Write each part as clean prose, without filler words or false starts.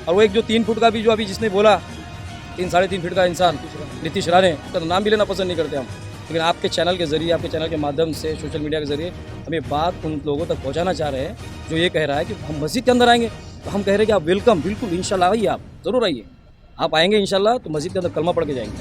और वो एक जो 3 फुट का भी जो अभी जिसने बोला 3-3.5 फीट का इंसान नीतीश राणे, उसका तो नाम भी लेना पसंद नहीं करते हम, लेकिन आपके चैनल के ज़रिए, आपके चैनल के माध्यम से, सोशल मीडिया के ज़रिए हम ये बात उन लोगों तक पहुंचाना चाह रहे हैं जो ये कह रहा है कि हम मस्जिद के अंदर आएंगे। तो हम कह रहे हैं कि आप वेलकम, बिल्कुल इंशाल्लाह आइए, आप ज़रूर आइए। आप आएंगे इंशाल्लाह तो मस्जिद के अंदर कलमा पढ़ के जाएंगे,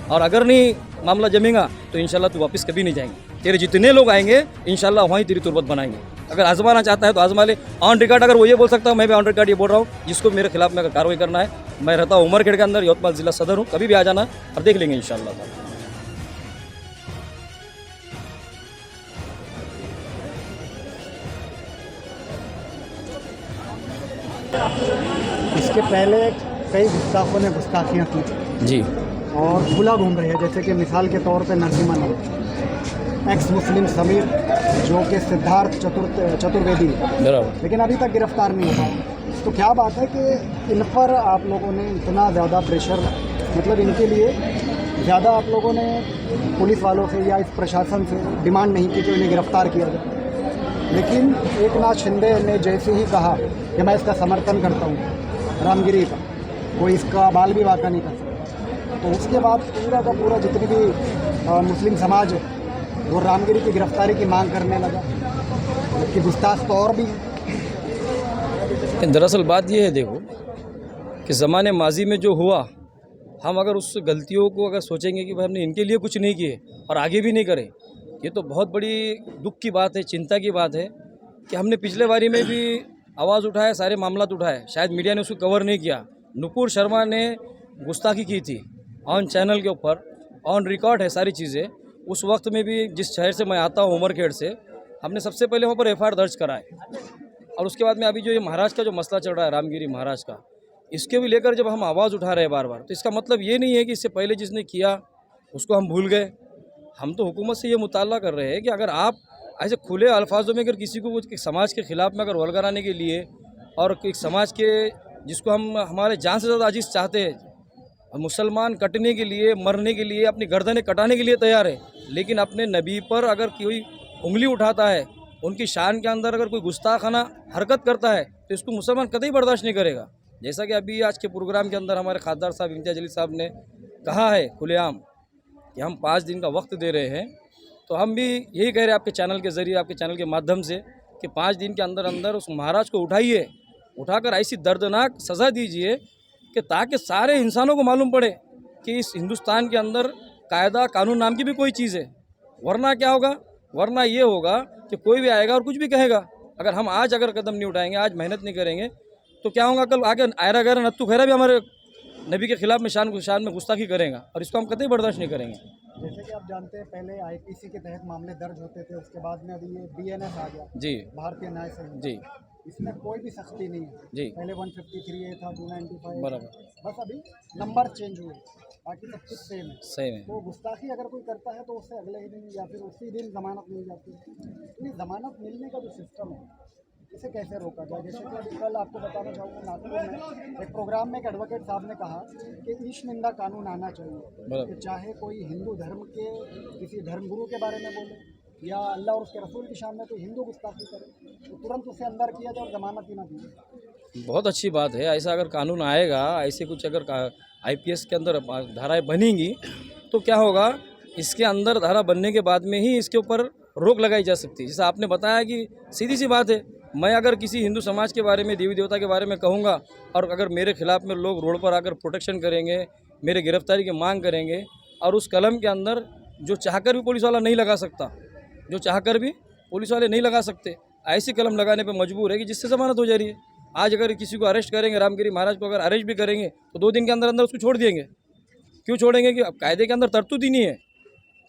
और अगर नहीं मामला जमेगा तो इंशाल्लाह तू वापस कभी नहीं जाएंगे। तेरे जितने लोग आएंगे इंशाल्लाह वहीं तेरी तुरबत बनाएंगे। अगर आजमाना चाहता है तो आजमा ले। ऑन रिकॉर्ड अगर वो ये बोल सकता हूँ, मैं भी ऑन रिकॉर्ड ये बोल रहा हूँ, जिसको मेरे खिलाफ में अगर कार्रवाई करना है, मैं रहता हूँ उमरखेड़ के अंदर, यवतमाल जिला सदर हूँ, कभी भी आ जाना और देख लेंगे इंशाल्लाह। इसके पहले कई गुस्ताखों ने गुस्ताखियाँ की जी और खुला घूम रहे हैं, जैसे कि मिसाल के तौर पे नरसिम्हन, एक्स मुस्लिम समीर, जो कि सिद्धार्थ चतुर्वेदी, बराबर। लेकिन अभी तक गिरफ्तार नहीं हुआ। तो क्या बात है कि इन पर आप लोगों ने इतना ज़्यादा प्रेशर, मतलब इनके लिए ज़्यादा आप लोगों ने पुलिस वालों से या इस प्रशासन से डिमांड नहीं की कि इन्हें गिरफ्तार किया जाए, लेकिन एकनाथ शिंदे ने जैसे ही कहा कि मैं इसका समर्थन करता हूँ रामगिरी का, कोई इसका बाल भी वाक़ा नहीं कर सकता, तो उसके बाद पूरा का पूरा जितनी भी मुस्लिम समाज है वो रामगिरी की गिरफ्तारी की मांग करने लगा, जबकि गुस्ताख तो और भी है। दरअसल बात ये है, देखो कि ज़माने माजी में जो हुआ, हम अगर उस गलतियों को अगर सोचेंगे कि भाई हमने इनके लिए कुछ नहीं किए और आगे भी नहीं करें, ये तो बहुत बड़ी दुख की बात है, चिंता की बात है कि हमने पिछले बारी में भी आवाज़ उठाया, सारे मामला उठाए, शायद मीडिया ने उसको कवर नहीं किया। नुपुर शर्मा ने गुस्ताखी की थी ऑन चैनल के ऊपर, ऑन रिकॉर्ड है सारी चीज़ें। उस वक्त में भी जिस शहर से मैं आता हूँ, उमरखेड़ से, हमने सबसे पहले वहाँ पर एफआईआर दर्ज कराए, और उसके बाद में अभी जो ये महाराज का जो मसला चल रहा है, रामगिरी महाराज का, इसके भी लेकर जब हम आवाज़ उठा रहे हैं बार बार, तो इसका मतलब ये नहीं है कि इससे पहले जिसने किया उसको हम भूल गए। हम तो हुकूमत से ये मुताल्ला कर रहे हैं कि अगर आप ऐसे खुले अल्फाजों में अगर किसी को एक समाज के ख़िलाफ़ में अगर वलगराने के लिए, और एक समाज के जिसको हम हमारे जान से ज़्यादा अजीज़ चाहते हैं, मुसलमान कटने के लिए, मरने के लिए, अपनी गर्दनें कटाने के लिए तैयार है, लेकिन अपने नबी पर अगर कोई उंगली उठाता है, उनकी शान के अंदर अगर कोई गुस्ताखाना हरकत करता है, तो इसको मुसलमान कतई बर्दाश्त नहीं करेगा। जैसा कि अभी आज के प्रोग्राम के अंदर हमारे खासदार साहब इम्तियाज़ अली साहब ने कहा है खुलेआम कि हम 5 दिन का वक्त दे रहे हैं, तो हम भी यही कह रहे हैं आपके चैनल के ज़रिए, आपके चैनल के माध्यम से, कि 5 दिन के अंदर अंदर उस महाराज को उठाइए, उठाकर ऐसी दर्दनाक सज़ा दीजिए कि ताकि सारे इंसानों को मालूम पड़े कि इस हिंदुस्तान के अंदर कायदा कानून नाम की भी कोई चीज़ है। वरना क्या होगा? वरना ये होगा कि कोई भी आएगा और कुछ भी कहेगा। अगर हम आज अगर कदम नहीं उठाएंगे, आज मेहनत नहीं करेंगे, तो क्या होगा? कल आगे आयरा गैरा नत्थू खैरा भी हमारे नबी के खिलाफ में शान में गुस्ताखी करेगा, और इसको हम कतई बर्दाश्त नहीं करेंगे। जैसे कि आप जानते हैं पहले आईपीसी के तहत मामले दर्ज होते थे, उसके बाद में अभी ये बीएनएस आ गया, जी भारतीय न्याय संहिता, जी इसमें कोई भी सख्ती नहीं है। जी पहले 153 ए था, 295, बराबर, बस अभी नंबर चेंज हुए, बाकी सब कुछ सेम है। सही में। तो गुस्ताखी अगर कोई करता है तो उससे अगले ही दिन या फिर उसी दिन जमानत मिल जाती है। तो ये जमानत मिलने का जो सिस्टम है, इसे कैसे रोका जाए? जैसे कि अभी कल आपको बताना चाहूँगा, नागपुर में एक प्रोग्राम में एक एडवोकेट साहब ने कहा कि ईश निंदा कानून आना चाहिए, कि चाहे कोई हिंदू धर्म के किसी धर्मगुरु के बारे में बोले या अल्लाह और उसके रसूल की शान में कोई हिंदू गुस्ताखी करे, तो तुरंत उसे अंदर किया जाए और जमानत ही ना दी। बहुत अच्छी बात है। ऐसा अगर कानून आएगा, ऐसे कुछ अगर आईपीएस के अंदर धाराएं बनेंगी, तो क्या होगा? इसके अंदर धारा बनने के बाद में ही इसके ऊपर रोक लगाई जा सकती है। जैसे आपने बताया कि सीधी सी बात है, मैं अगर किसी हिंदू समाज के बारे में, देवी देवता के बारे में कहूँगा, और अगर मेरे खिलाफ में लोग रोड पर आकर प्रोटेक्शन करेंगे, मेरे गिरफ्तारी की मांग करेंगे, और उस कलम के अंदर जो चाहकर भी पुलिस वाला नहीं लगा सकता, जो चाहकर भी पुलिस वाले नहीं लगा सकते, ऐसी कलम लगाने पर मजबूर है कि जिससे जमानत हो जा रही है। आज अगर किसी को अरेस्ट करेंगे, रामगिरी महाराज को अगर अरेस्ट भी करेंगे, तो 2 दिन के अंदर अंदर उसको छोड़ देंगे। क्यों छोड़ेंगे? कि अब कायदे के अंदर तरतूद ही नहीं है।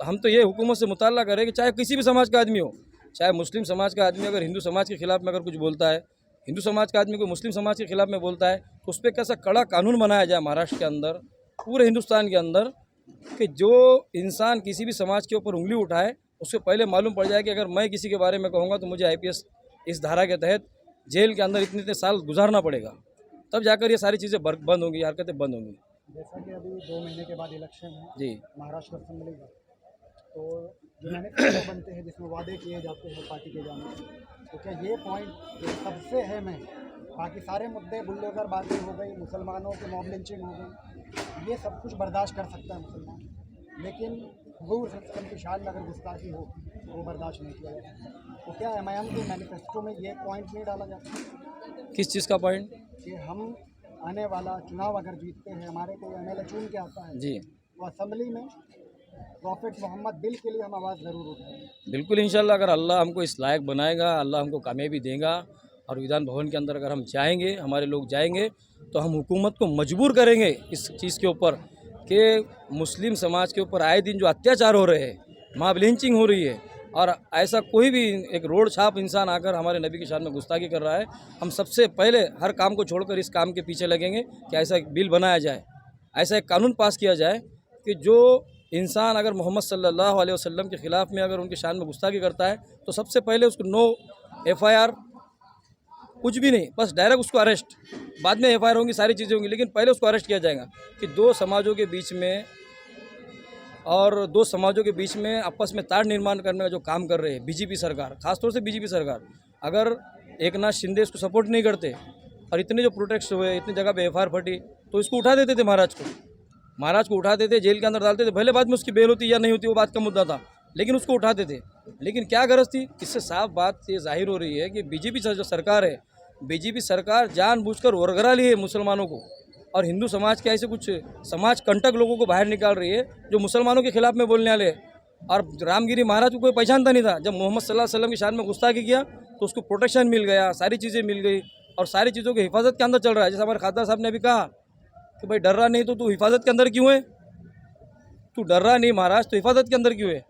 तो हम तो ये हुकूमत से मुताल्ला करें कि चाहे किसी भी समाज का आदमी हो, चाहे मुस्लिम समाज का आदमी अगर हिंदू समाज के खिलाफ में अगर कुछ बोलता है, हिंदू समाज का आदमी को मुस्लिम समाज के खिलाफ में बोलता है, तो उस पर कैसा कड़ा कानून बनाया जाए महाराष्ट्र के अंदर, पूरे हिंदुस्तान के अंदर, कि जो इंसान किसी भी समाज के ऊपर उंगली उठाए, उसको पहले मालूम पड़ जाए कि अगर मैं किसी के बारे में कहूँगा तो मुझे आईपीएस इस धारा के तहत जेल के अंदर इतने साल गुजारना पड़ेगा, तब जाकर ये सारी चीज़ें बंद होंगी, हरकतें बंद होंगी। जैसा कि अभी 2 महीने के बाद इलेक्शन है जी महाराष्ट्र असेंबली का, तो जो मैनिफेस्टो बनते हैं जिसमें वादे किए जाते हैं पार्टी के जाने से, तो क्या ये पॉइंट सबसे अहम है बाकी सारे मुद्दे बुलडोजर बाजी हो गई, मुसलमानों की मॉब लिंचिंग हो गई, ये सब कुछ बर्दाश्त कर सकता है मुसलमान, लेकिन हुजूर सल्लल्लाहु अलैहि वसल्लम की शान में अगर गुस्ताखी हो तो वो बर्दाश्त नहीं किया जाता। तो क्या एमआईएम के मैनिफेस्टो में ये पॉइंट नहीं डाला जाता किस चीज़ का पॉइंट? कि हम आने वाला चुनाव अगर जीतते हैं, हमारे कोई एमएलए चुन के आता है जी तो असेंबली में प्रॉफिट मोहम्मद बिल के लिए हम आवाज़ ज़रूर उठाएंगे। बिल्कुल इंशाल्लाह, अगर अल्लाह हमको इस लायक बनाएगा, अल्लाह हमको कामयाबी देगा और विधान भवन के अंदर अगर हम जाएंगे, हमारे लोग जाएंगे, तो हम हुकूमत को मजबूर करेंगे इस चीज़ के ऊपर कि मुस्लिम समाज के ऊपर आए दिन जो अत्याचार हो रहे हैं, मॉब लिंचिंग हो रही है, और ऐसा कोई भी एक रोड छाप इंसान आकर हमारे नबी की शान में गुस्ताखी कर रहा है, हम सबसे पहले हर काम को छोड़कर इस काम के पीछे लगेंगे कि ऐसा एक बिल बनाया जाए, ऐसा एक कानून पास किया जाए कि जो इंसान अगर मोहम्मद सल्लल्लाहु अलैहि वसल्लम के ख़िलाफ़ में अगर उनकी शान में गुस्ताखी करता है तो सबसे पहले उसको नो एफआईआर, कुछ भी नहीं, बस डायरेक्ट उसको अरेस्ट, बाद में एफआईआर होंगी, सारी चीज़ें होंगी, लेकिन पहले उसको अरेस्ट किया जाएगा। कि दो समाजों के बीच में आपस में तार निर्माण करने का जो काम कर रहे हैं बीजेपी सरकार, खासतौर से बीजेपी सरकार, अगर एक नाथ शिंदे इसको सपोर्ट नहीं करते और इतने जो प्रोटेस्ट हुए, इतनी जगह पे एफआईआर फटी, तो इसको उठा देते थे, महाराज को उठाते थे, जेल के अंदर डालते थे, भले बाद में उसकी बेल होती या नहीं होती वो बात का मुद्दा था, लेकिन उसको उठाते थे। लेकिन क्या गरज थी? इससे साफ बात ये जाहिर हो रही है कि बीजेपी जो सरकार है, बीजेपी सरकार जानबूझकर वरगरा ली है मुसलमानों को और हिंदू समाज के ऐसे कुछ समाज कंटक लोगों को बाहर निकाल रही है जो मुसलमानों के खिलाफ में बोलने वाले। और रामगिरी महाराज को कोई पहचानता नहीं था, जब मोहम्मद सल्लल्लाहु अलैहि वसल्लम की शान में गुस्ताखी किया तो उसको प्रोटेक्शन मिल गया, सारी चीज़ें मिल गई और सारी चीज़ों की हिफाजत के अंदर चल रहा है। जैसे हमारे खासदार साहब ने अभी कहा कि भाई डर रहा नहीं तो तू हिफाजत के अंदर क्यों है? तू डर रहा नहीं महाराज तो हिफाजत के अंदर क्यों है?